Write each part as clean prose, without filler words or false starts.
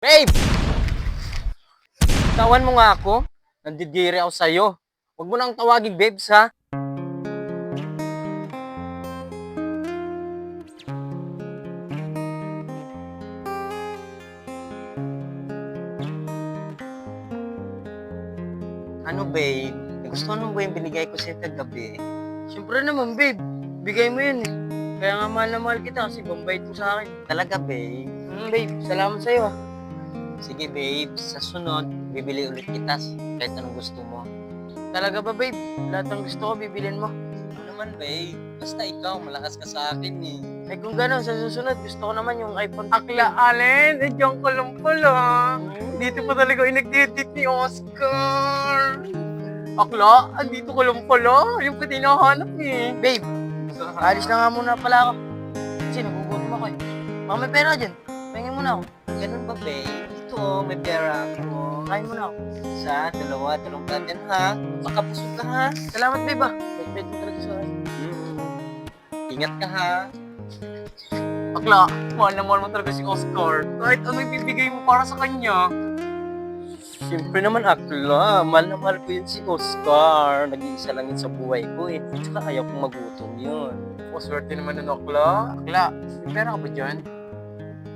Babe! Tawan mo nga ako. Nandidiri ako sa'yo. Huwag mo nang tawagin babes, ha? Ano, babe? Nagustuhan mo ba yung binigay ko sa'yo kagabi? Siyempre naman, babe. Bigay mo yun eh. Kaya nga mahal na mahal kita kasi bambait mo sa akin. Talaga, babe? Babe, salamat sa'yo ah. Sige, babe. Sa sunod, bibili ulit kita kahit anong gusto mo. Talaga ba, babe? Lahat ng gusto ko, bibilin mo. Ano naman, babe? Basta ikaw, malakas ka sa akin, eh. Eh kung gano'n, sa susunod, gusto ko naman yung iPhone 15. Akla, Allen! Eh, diyan ko lang pala. Dito pa talaga yung nag-edit ni Oscar. Akla, andito ko lang pala. Yung pati hinahanap eh. Babe, alis na nga muna pala ako. Kasi nagugutom ako eh. Baka may pera dyan. Pahingin muna ako. Ganun ba, babe? Ito, may pera ako. Kain muna ako. Isa, dalawa, talong natin, ha? Baka busog ka, ha? Salamat, babe ah. Bait mo talaga sa akin. Ingat ka, ha? Akla, mahal na mahal mo talaga si Oscar. Kahit ano ibibigay mo para sa kanya. Siyempre naman, Akla. Mahal na mahal ko yun si Oscar. Nag-iisa lang yun sa buhay ko, eh. Tsaka ayaw kong magutom yun. O, swerte naman nun, Akla. Akla, may pera ka ba dyan?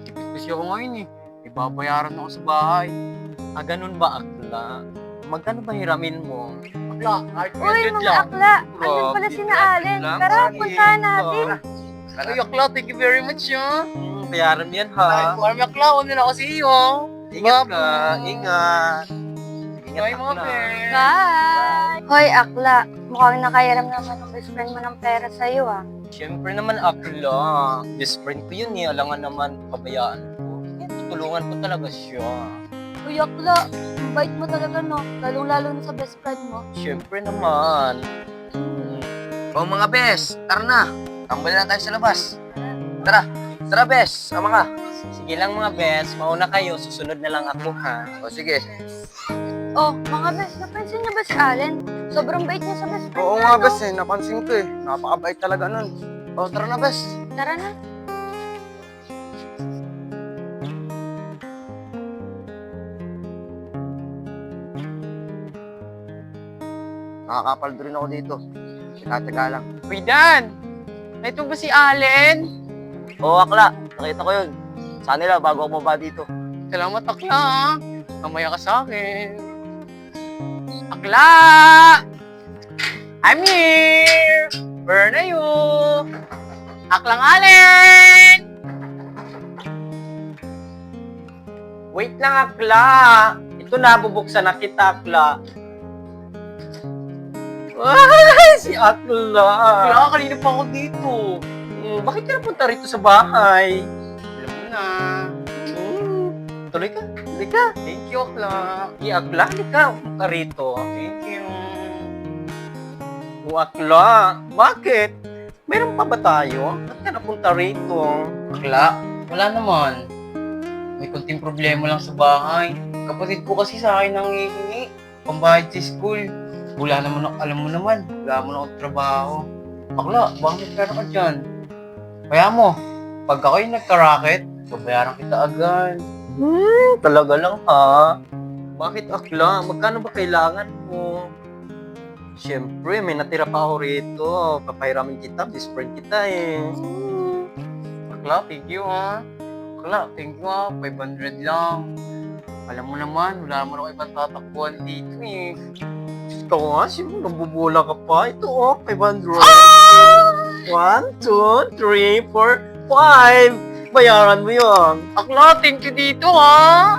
Tipid kasi ako ngayon eh. Ibabayaran ako sa bahay. Ah, ganun ba, Akla? Magkano ba hiramin mo? Akla, kahit Uy, 100 mga lang. akla! Andun pala si na Allen. lang. Tara, Sige. puntahan natin. Ay, Akla, thank you very much ah. Bayaran mo yan, Kahit ha? warm Akla, huwag nila kasi iyo. Ingat ka. Ingat. Bye mga friends. Bye! Hoy, akla. Mukhang nakayaram naman ng best friend mo ng pera sa'yo ah. Siyempre naman, Akla. Best friend ko yun, eh. Alangan naman, pabayaan ko. Tutulungan ko talaga siya. Uy, akla. Ang bait mo talaga no. Lalong-lalo na sa best friend mo. Siyempre naman. O mga bes, tara na. Tambal na tayo sa labas. Tara, tara bes, sama ka. Sige lang mga best, mauna kayo, susunod na lang ako, ha? O sige. Oh, mga best, napansin niyo ba si Allen? Sobrang bait niya sa best friend Oo niya, nga no? bes, napansin ko eh. Napakabait talaga nun. O tara na bes. Tara na. Nakakapaldo rin ako dito. Tinataga lang. Uy Dan! Ito ba si Allen? Oo, Akla. Nakita ko yun. Sa nila, bago ako mababa dito. Salamat Akla ah. Mamaya ka sa akin. Akla! I'm here! Where are you? Aklang Allen! Wait lang, Akla. Ito na, bubuksan na kita, Akla. Ay, si Akla. Akla, kanina pa ako dito. Bakit ka napunta rito sa bahay? Alam mo na. Tuloy ka. Tuloy ka. Thank you Akla. Akla, halika ka rito. Thank you. Akla, bakit? Meron pa ba tayo? Ba't ka napunta rito? Akla, wala naman. May konting problema lang sa bahay. Kapatid ko kasi sa akin nangihingi. Pambayad sa school. Wala naman, alam mo naman, wala mo na akong trabaho. Akla, bakit pera ka dyan? Kaya mo, pag ako'y nagka-racket, babayaran kita agad. Talaga lang, ha? Bakit, Akla? Magkano ba kailangan mo? Siyempre, may natira pa ako rito. Papahiramin kita, best friend kita, eh. Akla, thank you ha. Akla, thank you ha. 500 lang. Alam mo naman, wala naman ako ibang tatakbuhan dito eh. Ikaw nga, sino nabubula ka pa? Ito, 500. 1, 2, 3, 4, 5. Bayaran mo yun. Akla, thank you dito ha.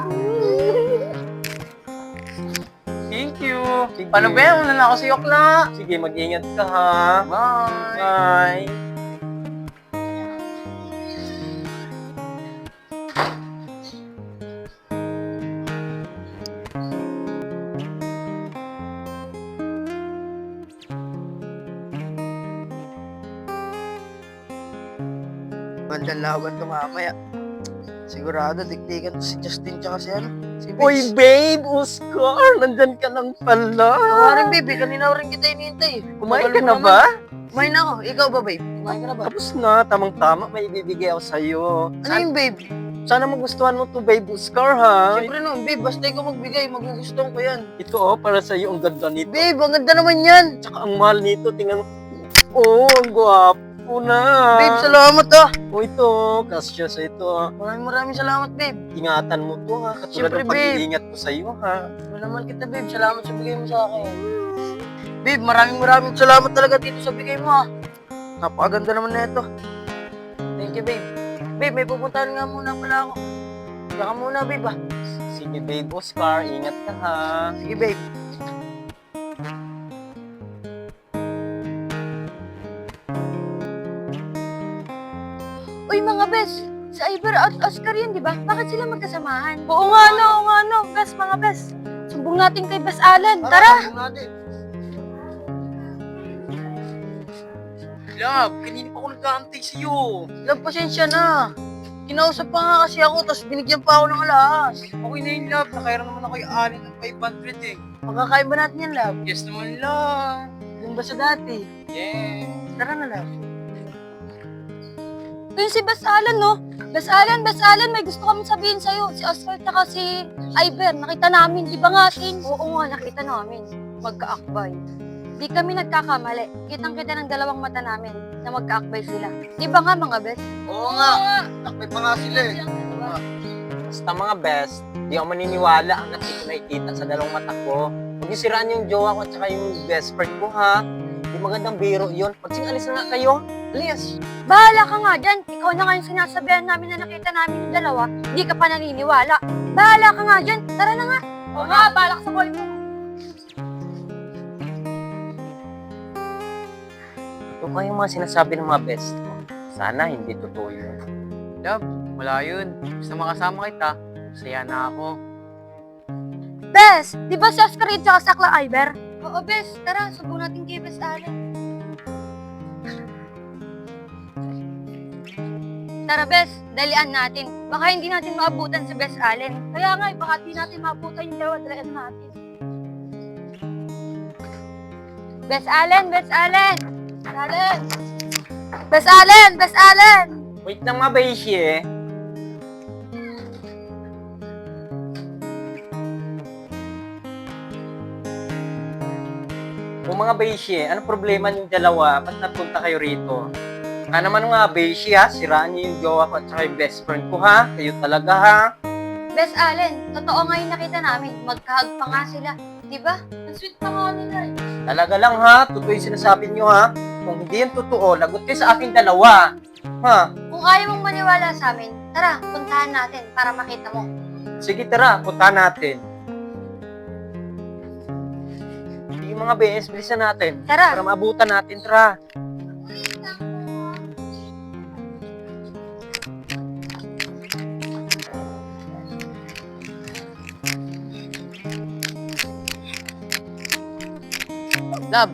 Thank you. Sige. Paano ba yan? Wala na ako sa'yo, Akla. Sige, mag-ingat ka, ha? Bye. Bye. Bandang laban to mamaya. Sigurado, diktikan to si Justin tsaka si ano, si Uy, babe, Oscar, nandyan ka lang pala. Tawarin, baby. Kanina rin kita inintay. Kumain ka na ba? Kumain na ako. Ikaw ba, babe? Kumain ka na ba? Tapos na, tamang-tama, may ibibigay ako sa'yo. Ano yung babe? Sana magustuhan mo to, babe Oscar, ha? Siyempre naman, babe, basta ikaw magbigay, magugustuhan ko yan. Ito, oh, para sa iyo, ang ganda nito. Babe, ang ganda naman yan. Tsaka ang mahal nito, tingnan mo. Oh, ang gwapo na. Babe, salamat ah. Oh, ito, kasya sa ito. Maraming salamat, babe. Ingatan mo to, ha? Katulad Siyempre, ng babe. pag-iingat ko sa iyo, ha? Naman kita, babe. Salamat sa bigay mo sa akin. Babe, maraming salamat talaga dito sa bigay mo ah. Napakaganda naman na ito. Thank you, babe. Babe, may pupuntahan nga muna pala ako. Diyan ka muna, babe ah. Sige, babe Oscar, ingat ka, ha? Sige, babe. Uy, mga bes! Si Iber at Oscar yun, di ba? Bakit sila magkasamahan? Oo nga no, bes, mga bes. Sumbong natin kay Bes Allen. Tara! Love, kanina pa ako nag-aantay sa'yo. Love, pasensya na. Kinausap pa nga kasi ako, tapos binigyan pa ako ng alas. Okay na yun, Love. Nakairan naman ako yung alin ng 500 eh. Makakain ba natin yan, Love? Yes naman, Love. Yung ba sa dati? Yes. Tara na, Love. Yun si Bes Allen, no? Bes Allen, may gusto kami sabihin sa'yo. Si Oscar at si Iber, nakita namin, di ba nga, Tin? Oo nga, nakita namin. Magkaakbay. Di kami nagkakamali. Kitang-kita ng dalawang mata namin na magkaakbay sila. Di ba nga, mga bes? Oo nga. Takbay pa nga sila eh. Basta mga best, di ako maniniwala hanggat di ko nakikita sa dalawang mata ko. Huwag niyo siraan yung jowa ko at saka yung best friend ko, ha? Di magandang biro yun. Pag alis na nga kayo, alis. Bahala ka nga dyan. Ikaw na nga yung sinasabihan namin na nakita namin yung dalawa. Di ka pa naniniwala. Bahala ka nga dyan. Tara na nga. Oo nga, balak sa call mo. Ito pa yung mga sinasabi ng mga best ko. Sana hindi totoo yun. Love, wala yun. Basta makasama kita, masaya na ako. Bes, di ba si Oscar at saka si Akla Iber? Oo, bes. Tara, subong natin kay Bes Allen. Tara, bes. Dalian natin. Baka hindi natin maabutan si Bes Allen. Kaya nga, baka di natin mabutan yung dalawa, dalayan natin. Bes Allen, Bes Allen. Allen! Bes Allen! Bes Allen! Wait lang mga Beshi, eh. O mga Beshi, ano problema niyong dalawa? Ba't napunta kayo rito? Ka naman mga Beshi, ha? Siraan niyo yung jowa ko at saka yung best friend ko, ha? Kayo talaga, ha? Bes Allen, totoo nga yung nakita namin. Magkahag pa nga sila. Di ba? Ang sweet pa nga nila eh. Talaga lang, ha? Totoo yung sinasabi niyo, ha? Kung hindi yan totoo, lagot kayo sa aking dalawa. Ha? Kung ayaw mong maniwala sa amin, tara, puntahan natin para makita mo. Sige, tara, punta natin. Sige mga BS, bilisan natin. Tara. Para maabutan natin, tara. Love,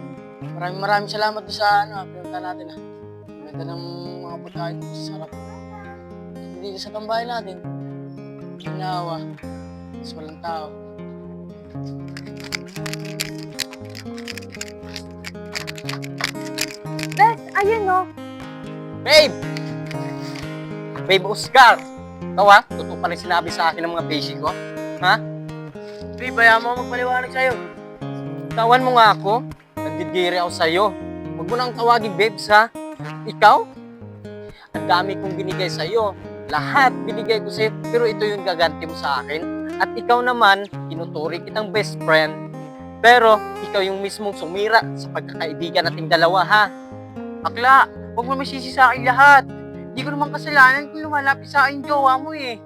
maraming salamat doon sa pinunta natin ah. Ang ganda ng mga pagkain dito sa sarap. Dito sa tambahay natin, ginawa, mas walang tao. Bes, ayun no. Babe! Babe Oscar! Ikaw ha? Totoo pala yung sinabi sa akin ng mga beshi ko. Ha? Babe, bayaan mo magpaliwanag sa'yo. Tawan mo nga ako. Nagdidiri ako sa'yo. Huwag mo nang tawagin babes ha. Ikaw? Ang dami kong binigay sa'yo. Lahat binigay ko sa'yo. Pero ito yung gaganti mo sa akin. At ikaw naman, tinuturi kitang best friend. Pero ikaw yung mismong sumira sa pagkakaibigan nating dalawa ha. Akla, huwag mo masisi sa akin lahat. Hindi ko naman kasalanan kung lumalapit sa akin jowa mo eh.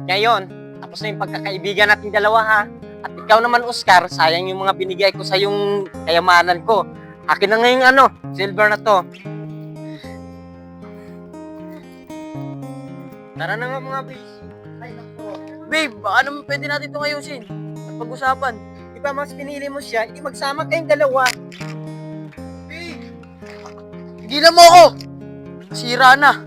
Ngayon, tapos na yung pagkakaibigan nating dalawa ha. At ikaw naman Oscar, sayang yung mga binigay ko sa yung kayamanan ko. Akin na ngayong silver na to. Tara na nga mga beshi. Babe, baka naman pwede natin itong ayusin at pag-usapan. Di ba mas pinili mo siya, hindi magsama kayong dalawa. Babe! Tigilan mo ako! Sira na.